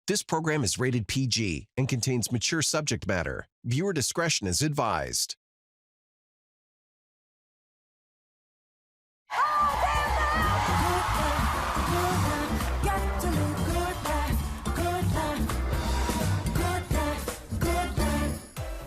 This program is rated PG and contains mature subject matter. Viewer discretion is advised.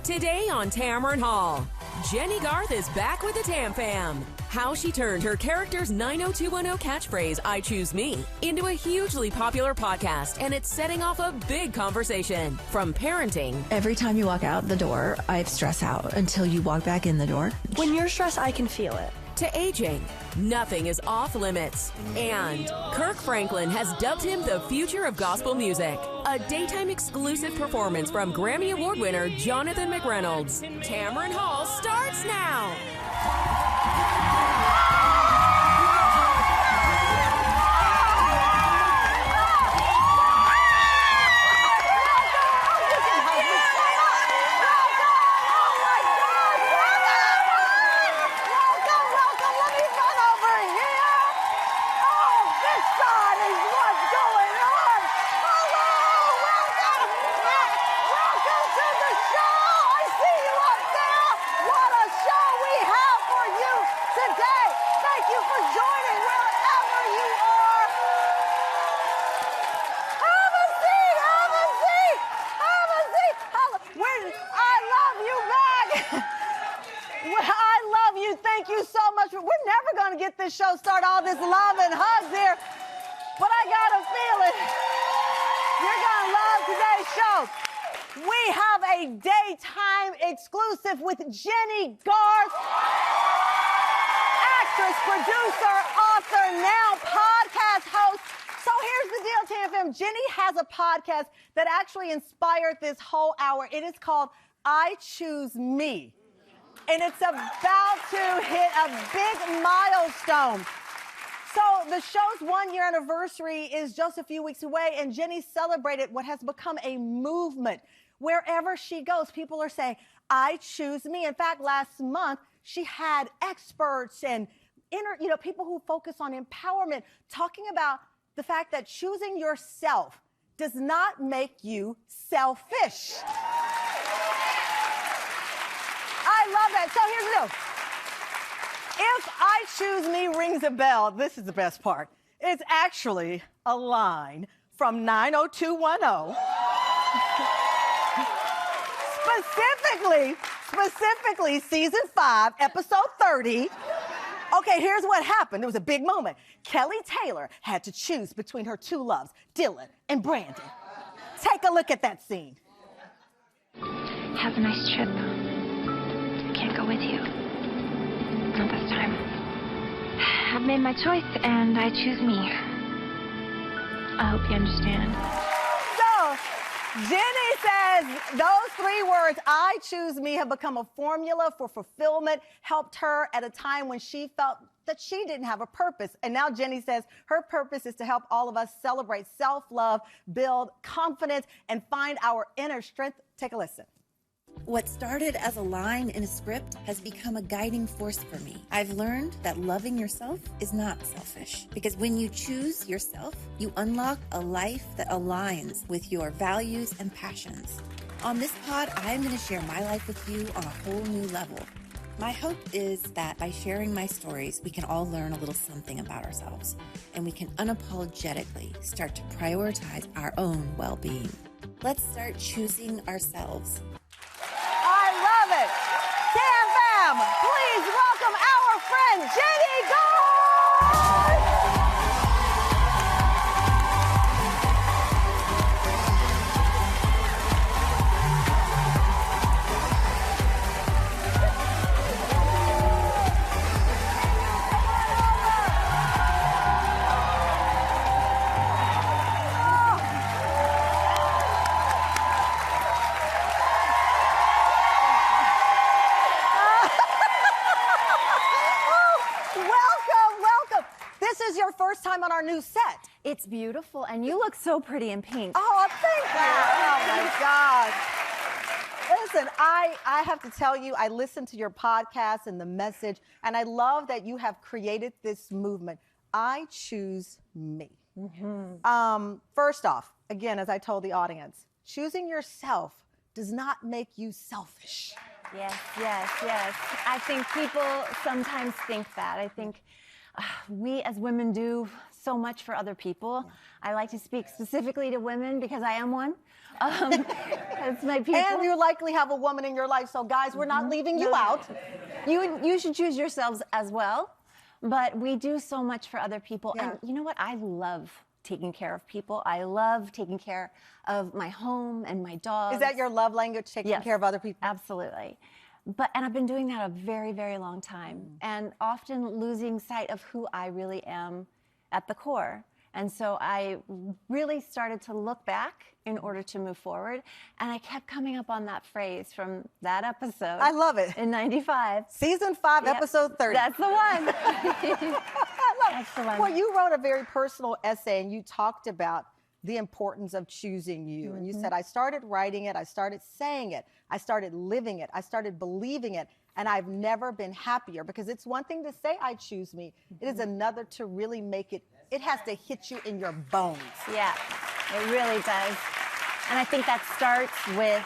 Today on Tamron Hall, Jennie Garth is back with the Tam Fam. How she turned her character's 90210 catchphrase, I choose me, into a hugely popular podcast, and it's setting off a big conversation. From parenting. Every time you walk out the door, I stress out until you walk back in the door. When you're stressed, I can feel it. To aging. Nothing is off limits. And Kirk Franklin has dubbed him the future of gospel music. A daytime exclusive performance from Grammy Award winner Jonathan McReynolds. Tamron Hall starts now. Thank you so much. We're never going to get this show started, all this love and hugs here, but I got a feeling you're going to love today's show. We have a daytime exclusive with Jennie Garth, actress, producer, author, now podcast host. So here's the deal, Tam Fam. Jennie has a podcast that actually inspired this whole hour. It is called I Choose Me. And it's about to hit a big milestone. So the show's 1-year anniversary is just a few weeks away, and Jennie celebrated what has become a movement. Wherever she goes, people are saying, I choose me. In fact, last month, she had experts and people who focus on empowerment talking about the fact that choosing yourself does not make you selfish. I love that. So here's the deal. If I choose me rings a bell, this is the best part. It's actually a line from 90210. Specifically season 5, episode 30. Okay, here's what happened. There was a big moment. Kelly Taylor had to choose between her two loves, Dylan and Brandon. Take a look at that scene. Have a nice trip. Can't go with you. Not this time. I've made my choice, and I choose me. I hope you understand. So, Jennie says those 3 words, I choose me, have become a formula for fulfillment, helped her at a time when she felt that she didn't have a purpose. And now Jennie says her purpose is to help all of us celebrate self-love, build confidence, and find our inner strength. Take a listen. What started as a line in a script has become a guiding force for me. I've learned that loving yourself is not selfish, because when you choose yourself, you unlock a life that aligns with your values and passions. On this pod, I'm going to share my life with you on a whole new level. My hope is that by sharing my stories, we can all learn a little something about ourselves, and we can unapologetically start to prioritize our own well-being. Let's start choosing ourselves. Tam Fam, please welcome our friend Jennie Garth! This is your first time on our new set. It's beautiful, and you look so pretty in pink. Oh, thank you. Oh, my gosh. Listen, I have to tell you, I listened to your podcast and the message, and I love that you have created this movement. I choose me. First off, again, as I told the audience, choosing yourself does not make you selfish. Yes, yes, yes. I think people sometimes think that. I think we as women do so much for other people. Yeah. I like to speak specifically to women because I am one. That's my people. And you likely have a woman in your life, so guys, we're not leaving you out. You should choose yourselves as well. But we do so much for other people. Yeah. And you know what? I love taking care of people. I love taking care of my home and my dogs. Is that your love language, taking care of other people? Absolutely. And I've been doing that a very, very long time, and often losing sight of who I really am at the core. And so I really started to look back in order to move forward. And I kept coming up on that phrase from that episode. I love it. In 95. Season 5, Yep. episode 30. That's the one. That's the one. Well, you wrote a very personal essay and you talked about the importance of choosing you. And you said, I started writing it, I started saying it, I started living it, I started believing it, and I've never been happier. Because it's one thing to say, I choose me. It is another to really make it, it has to hit you in your bones. Yeah, it really does. And I think that starts with,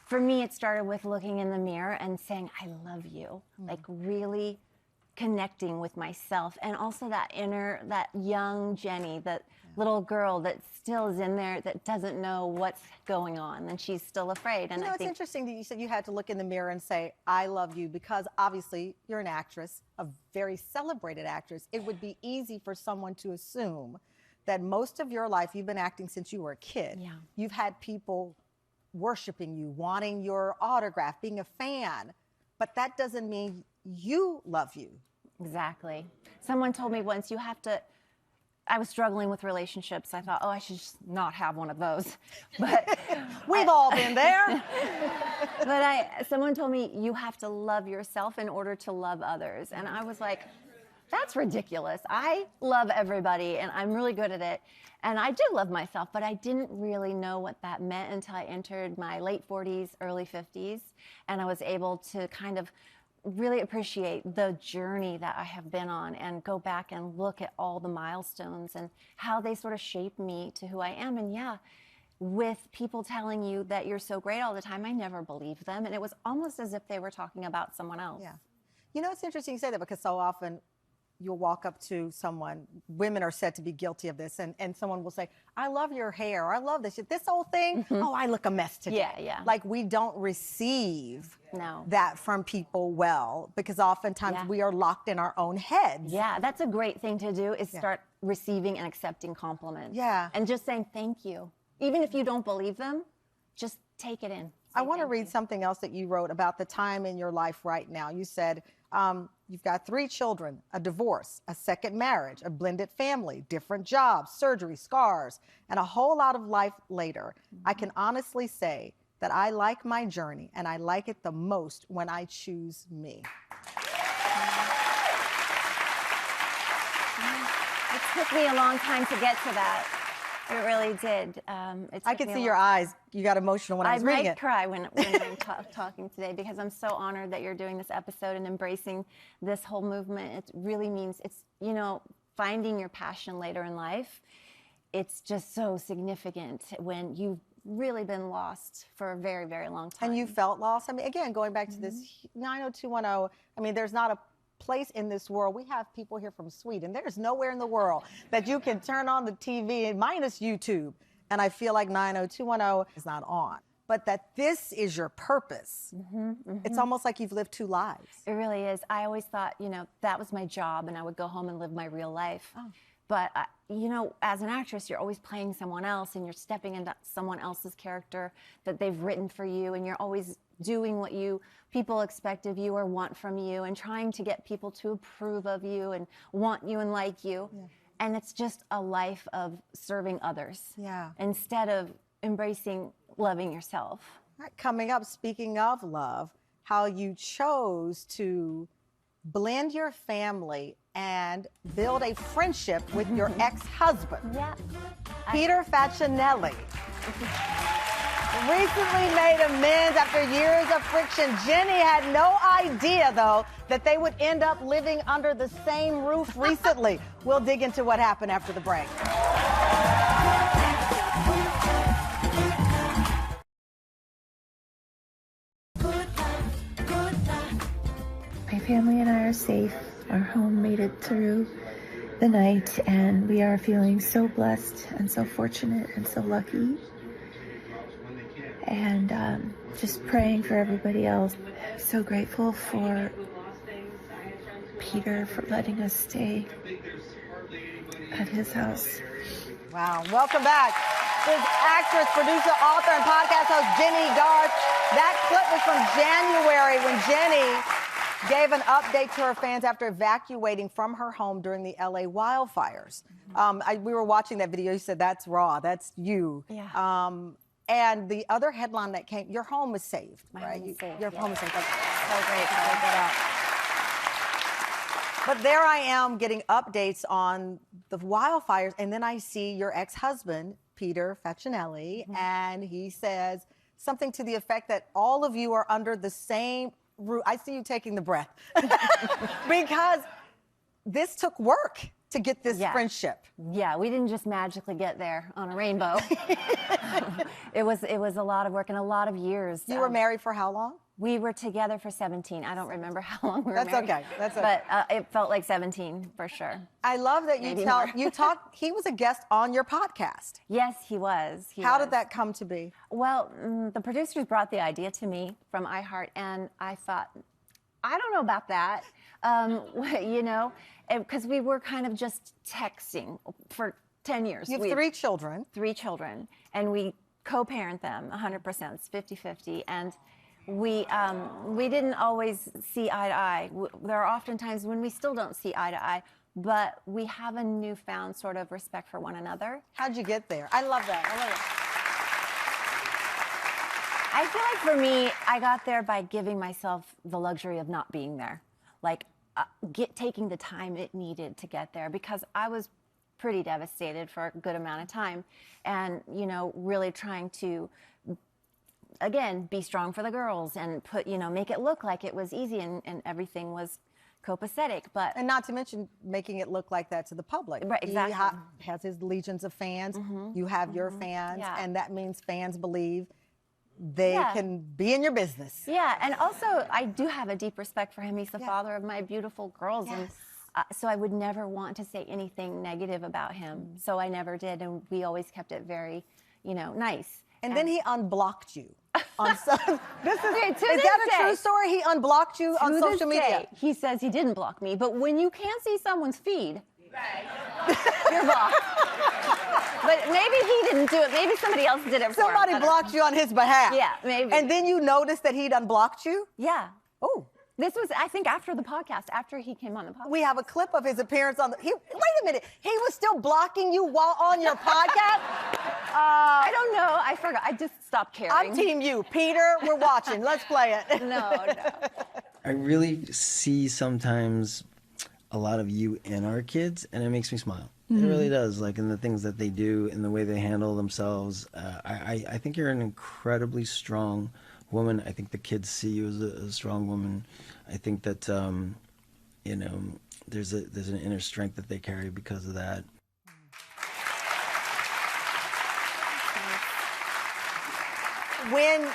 for me, it started with looking in the mirror and saying, I love you. Like really connecting with myself. And also that inner, that young Jennie, that little girl that still is in there that doesn't know what's going on and she's still afraid. And you know, it's interesting that you said you had to look in the mirror and say, I love you, because obviously you're an actress, a very celebrated actress. It would be easy for someone to assume that most of your life, you've been acting since you were a kid. Yeah. You've had people worshiping you, wanting your autograph, being a fan, but that doesn't mean you love you. Exactly. Someone told me once, you have to, I was struggling with relationships. I thought, oh, I should just not have one of those. But we've all been there. But someone told me, you have to love yourself in order to love others. And I was like, that's ridiculous. I love everybody and I'm really good at it. And I do love myself, but I didn't really know what that meant until I entered my late 40s, early 50s. And I was able to kind of really appreciate the journey that I have been on and go back and look at all the milestones and how they sort of shape me to who I am. And yeah, with people telling you that you're so great all the time, I never believed them. And it was almost as if they were talking about someone else. Yeah. You know, it's interesting you say that, because so often you'll walk up to someone, women are said to be guilty of this, and someone will say, I love your hair, or I love this whole thing, oh, I look a mess today. Yeah, yeah. Like we don't receive that from people well, because oftentimes we are locked in our own heads. Yeah, that's a great thing to do, is start receiving and accepting compliments. Yeah. And just saying thank you. Even if you don't believe them, just take it in. I want to read something else that you wrote about the time in your life right now. You said, you've got 3 children, a divorce, a second marriage, a blended family, different jobs, surgery, scars, and a whole lot of life later. I can honestly say that I like my journey, and I like it the most when I choose me. It took me a long time to get to that. It really did. I could see your eyes. You got emotional when I was reading it. I might cry when I'm talking today, because I'm so honored that you're doing this episode and embracing this whole movement. It really means, it's, you know, finding your passion later in life. It's just so significant when you've really been lost for a very, very long time. And you felt lost? I mean, again, going back to this 90210, I mean, there's not a place in this world. We have people here from Sweden. There's nowhere in the world that you can turn on the TV, minus YouTube, and I feel like 90210 is not on. But that this is your purpose. It's almost like you've lived 2 lives. It really is. I always thought, you know, that was my job and I would go home and live my real life. But, you know, as an actress, you're always playing someone else and you're stepping into someone else's character that they've written for you, and you're always doing what people expect of you or want from you, and trying to get people to approve of you and want you and like you. And it's just a life of serving others instead of embracing loving yourself. Right, coming up, speaking of love, how you chose to blend your family and build a friendship with your ex-husband, Peter Facinelli. Recently made amends after years of friction. Jennie had no idea, though, that they would end up living under the same roof recently. We'll dig into what happened after the break. are safe. Our home made it through the night, and we are feeling so blessed and so fortunate and so lucky. And just praying for everybody else. So grateful for Peter for letting us stay at his house. Wow. Welcome back. This actress, producer, author, and podcast host Jennie Garth. That clip was from January when Jennie gave an update to her fans after evacuating from her home during the LA wildfires. We were watching that video. You said, that's raw. That's you. Yeah. And the other headline that came, your home is saved, My right? home is saved, Your yeah. home is saved. So great. But there I am getting updates on the wildfires, and then I see your ex-husband, Peter Facinelli, and he says something to the effect that all of you are under the same roof. I see you taking the breath. Because this took work to get this friendship. Yeah, we didn't just magically get there on a rainbow. It was a lot of work and a lot of years. You were married for how long? We were together for 17. I don't remember how long we were That's married. okay. That's okay. But it felt like 17 for sure. I love that Maybe more. you talked. He was a guest on your podcast. Yes, he was. How did that come to be? Well, the producers brought the idea to me from iHeart, and I thought, I don't know about that. You know, because we were kind of just texting for 10 years. You have 3 children. 3 children, and we co-parent them 100%, it's 50-50, and we didn't always see eye to eye. There are often times when we still don't see eye to eye, but we have a newfound sort of respect for one another. How'd you get there? I love that. I feel like for me, I got there by giving myself the luxury of not being there, like taking the time it needed to get there, because I was pretty devastated for a good amount of time, and you know, really trying to again be strong for the girls and make it look like it was easy and everything was copacetic, and not to mention making it look like that to the public. Right, exactly. He has his legions of fans. You have your fans, and that means fans believe they can be in your business. Yeah, and also I do have a deep respect for him. He's the father of my beautiful girls, and so I would never want to say anything negative about him. So I never did, and we always kept it very, nice. And then he unblocked you on some. Is this that a true story? He unblocked you on social media. He says he didn't block me, but when you can't see someone's feed, you're blocked. But maybe he didn't do it. Maybe somebody else did it for him. Somebody blocked you on his behalf. Yeah, maybe. And then you noticed that he'd unblocked you? Yeah. Oh. This was, I think, after the podcast, after he came on the podcast. We have a clip of his appearance on the. Wait a minute. He was still blocking you while on your podcast? I don't know. I forgot. I just stopped caring. I'm team you. Peter, we're watching. Let's play it. No. I really see sometimes a lot of you in our kids, and it makes me smile. It really does, like in the things that they do, in the way they handle themselves. I think you're an incredibly strong woman. I think the kids see you as a strong woman. I think that, there's an inner strength that they carry because of that. When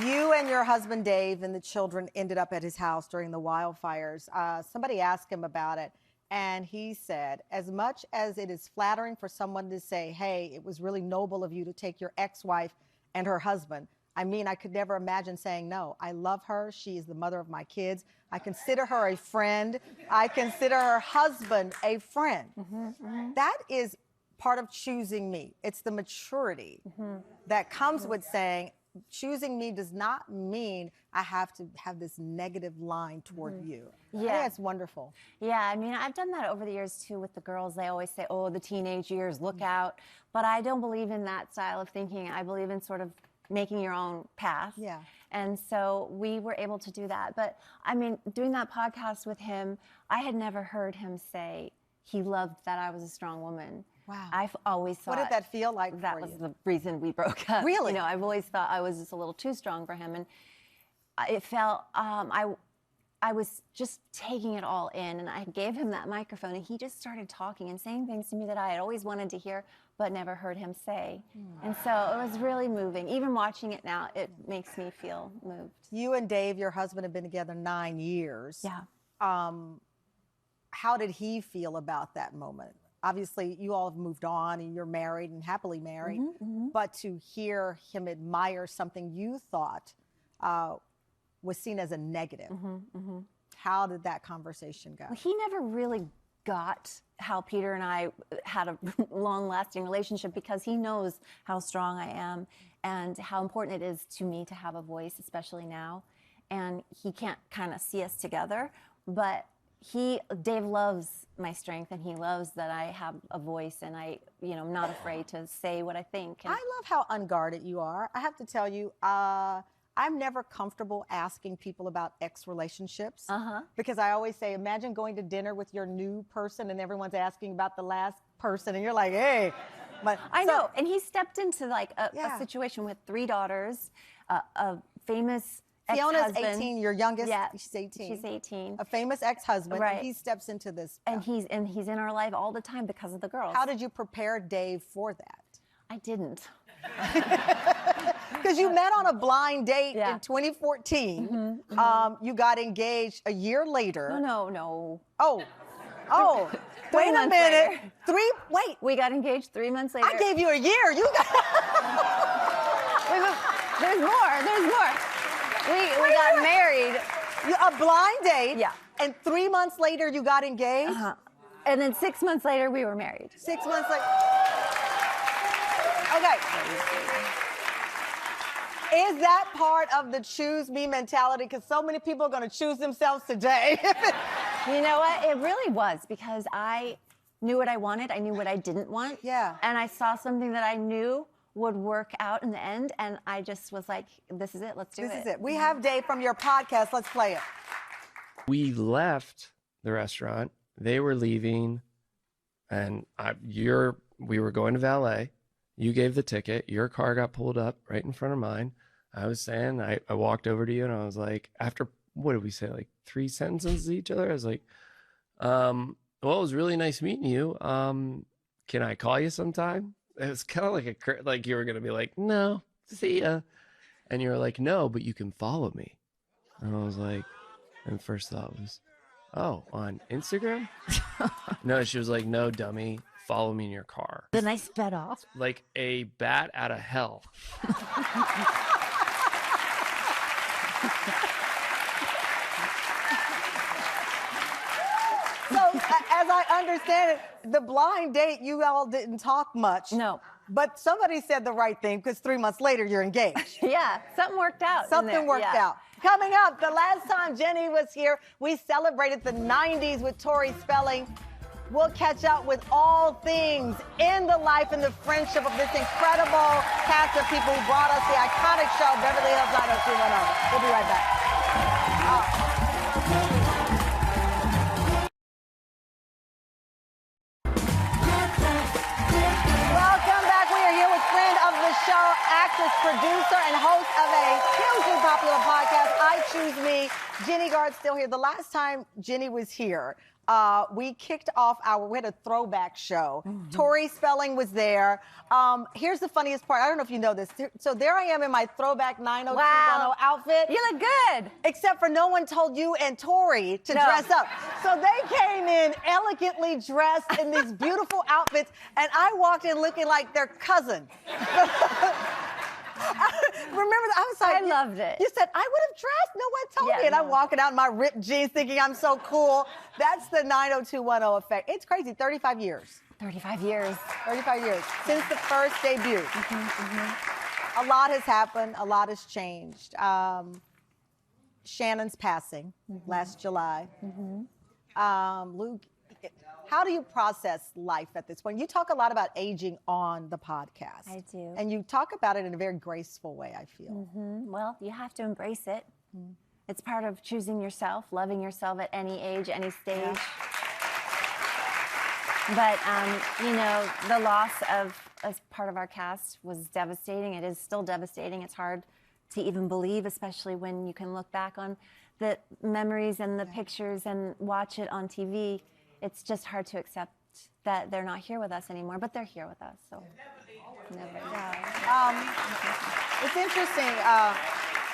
you and your husband Dave and the children ended up at his house during the wildfires, somebody asked him about it, and he said, as much as it is flattering for someone to say, hey, it was really noble of you to take your ex-wife and her husband, I mean, I could never imagine saying no. I love her. She is the mother of my kids. I consider her a friend. I consider her husband a friend. That is part of choosing me. It's the maturity that comes with saying, choosing me does not mean I have to have this negative line toward you. I think that's wonderful. Yeah, I mean, I've done that over the years too with the girls. They always say, oh, the teenage years, look out. But I don't believe in that style of thinking. I believe in sort of making your own path. Yeah. And so we were able to do that. But I mean, doing that podcast with him, I had never heard him say he loved that I was a strong woman. Wow. I've always thought. What did that feel like that for was you? the reason we broke up. Really? I've always thought I was just a little too strong for him. And it felt, I was just taking it all in, and I gave him that microphone, and he just started talking and saying things to me that I had always wanted to hear, but never heard him say. And so it was really moving. Even watching it now, it makes me feel moved. You and Dave, your husband, have been together 9 years. Yeah. how did he feel about that moment? Obviously, you all have moved on and you're married and happily married, but to hear him admire something you thought was seen as a negative, how did that conversation go? He never really got how Peter and I had a long-lasting relationship because he knows how strong I am and how important it is to me to have a voice, especially now. And he can't kind of see us together, but Dave loves my strength, and he loves that I have a voice, and I'm not afraid to say what I think. And I love how unguarded you are. I have to tell you, I'm never comfortable asking people about ex-relationships because I always say, imagine going to dinner with your new person and everyone's asking about the last person, and you're like, hey. But I know, and he stepped into like a situation with 3 daughters, a famous Fiona's ex-husband. 18, your youngest. Yeah, she's 18. She's 18. A famous ex-husband, Right. and he steps into this. And he's in our life all the time because of the girls. How did you prepare Dave for that? I didn't. Because you met on a blind date in 2014. You got engaged a year later. No. Oh. Three Wait a months minute. later. We got engaged 3 months later. I gave you a year. You got. There's more. We got married. A blind date. Yeah. And 3 months later, you got engaged. And then 6 months later, we were married. 6 months later. Okay. Is that part of the choose me mentality? Because so many people are going to choose themselves today. You know what? It really was, because I knew what I wanted. I knew what I didn't want. Yeah. And I saw something that I knew would work out in the end. And I just was like, this is it. Let's do it. This is it. We have Dave from your podcast. Let's play it. We left the restaurant. They were leaving, and we were going to valet. You gave the ticket. Your car got pulled up right in front of mine. I was saying, I walked over to you, and I was like, after, what did we say, like 3 sentences to each other? I was like, well, it was really nice meeting you. Can I call you sometime? It was kind of like you were going to be like, no, see ya. And you were like, no, but you can follow me. And I was like, and first thought was, oh, on Instagram? No, she was like, no, dummy, follow me in your car. Then I sped off. Like a bat out of hell. So, as I understand it, the blind date, you all didn't talk much. No. But somebody said the right thing, because 3 months later, you're engaged. Yeah, something worked out. Something worked out. Coming up, the last time Jennie was here, we celebrated the 90s with Tori Spelling. We'll catch up with all things in the life and the friendship of this incredible cast of people who brought us the iconic show, Beverly Hills 90210. We'll be right back. Welcome back. We are here with friend of the show, actress, producer, and host of a hugely popular podcast, I Choose Me. Jennie Garth still here. The last time Jennie was here, we kicked off we had a throwback show. Tori Spelling was there. Here's the funniest part. I don't know if you know this. So there I am in my throwback 90210 outfit. You look good. Except for no one told you and Tori to dress up. So they came in elegantly dressed in these beautiful outfits, and I walked in looking like their cousin. Remember that? I was like, I loved it. You said, I would have dressed. No one told me. And I'm walking out in my ripped jeans thinking I'm so cool. That's the 90210 effect. It's crazy. 35 years. 35 years. 35 years since the first debut. A lot has happened. A lot has changed. Shannon's passing last July. Luke, how do you process life at this point? You talk a lot about aging on the podcast. I do. And you talk about it in a very graceful way, I feel. Well, you have to embrace it. It's part of choosing yourself, loving yourself at any age, any stage. Yeah. But, the loss of as part of our cast was devastating. It is still devastating. It's hard to even believe, especially when you can look back on the memories and the pictures and watch it on TV. It's just hard to accept that they're not here with us anymore, but they're here with us, so never die. It's interesting.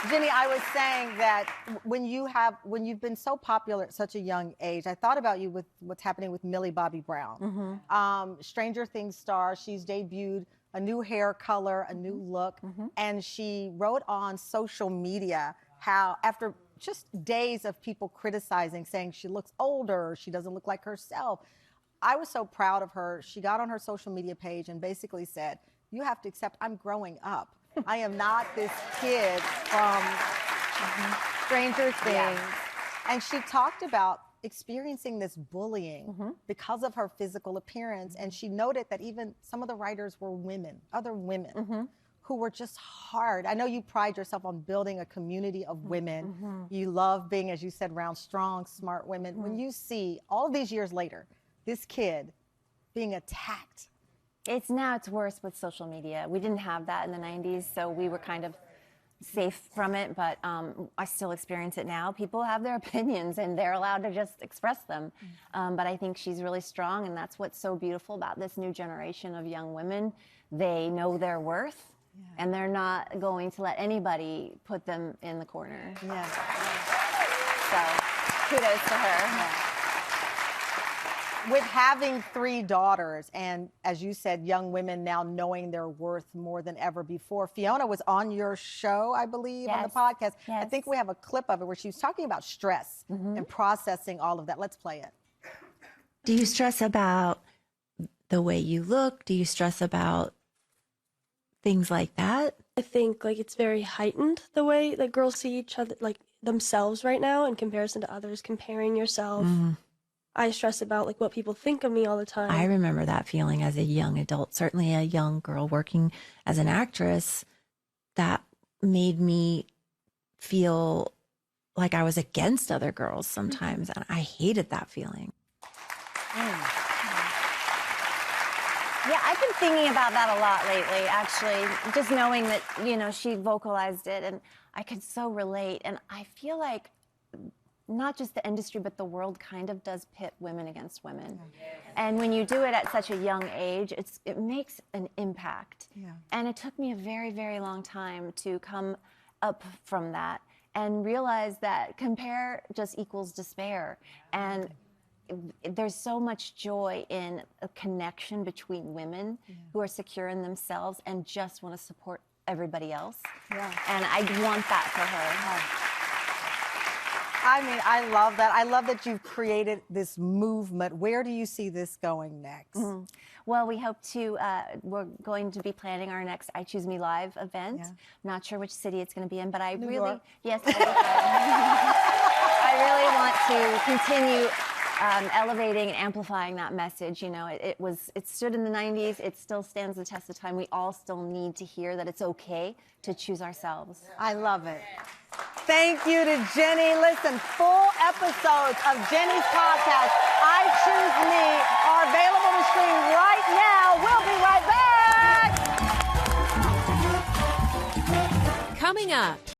Jennie, I was saying that when you've been so popular at such a young age, I thought about you with what's happening with Millie Bobby Brown. Stranger Things star, she's debuted a new hair color, a new look, and she wrote on social media how after just days of people criticizing, saying she looks older, she doesn't look like herself. I was so proud of her. She got on her social media page and basically said, you have to accept I'm growing up. I am not this kid from Stranger Things. Yeah. And she talked about experiencing this bullying because of her physical appearance. And she noted that even some of the writers were women, other women, who were just hard. I know you pride yourself on building a community of women. You love being, as you said, around strong, smart women. When you see all these years later, this kid being attacked. It's worse with social media. We didn't have that in the 90s, so we were kind of safe from it, but I still experience it now. People have their opinions and they're allowed to just express them. But I think she's really strong, and that's what's so beautiful about this new generation of young women. They know their worth, and they're not going to let anybody put them in the corner. Yeah. So kudos to her. Yeah. With having 3 daughters and, as you said, young women now knowing their worth more than ever before, Fiona was on your show, I believe, on the podcast. Yes. I think we have a clip of it where she was talking about stress and processing all of that. Let's play it. Do you stress about the way you look? Do you stress about things like that? I think like it's very heightened the way that girls see each other, like themselves right now in comparison to others, comparing yourself. I stress about like what people think of me all the time. I remember that feeling as a young adult, certainly a young girl working as an actress. That made me feel like I was against other girls sometimes, and I hated that feeling. Yeah, I've been thinking about that a lot lately, actually, just knowing that, you know, she vocalized it, and I could so relate. And I feel like not just the industry, but the world kind of does pit women against women. And when you do it at such a young age, it makes an impact. And it took me a very, very long time to come up from that and realize that compare just equals despair. And there's so much joy in a connection between women who are secure in themselves and just want to support everybody else. And I want that for her. I mean, I love that. I love that you've created this movement. Where do you see this going next? Well, we hope to, we're going to be planning our next I Choose Me Live event. I'm not sure which city it's going to be in, but I New York. Yes, I really want to continue elevating and amplifying that message. You know, it stood in the 90s. It still stands the test of time. We all still need to hear that it's okay to choose ourselves. I love it. Thank you to Jennie. Listen, full episodes of Jennie's podcast, I Choose Me, are available to stream right now. We'll be right back. Coming up.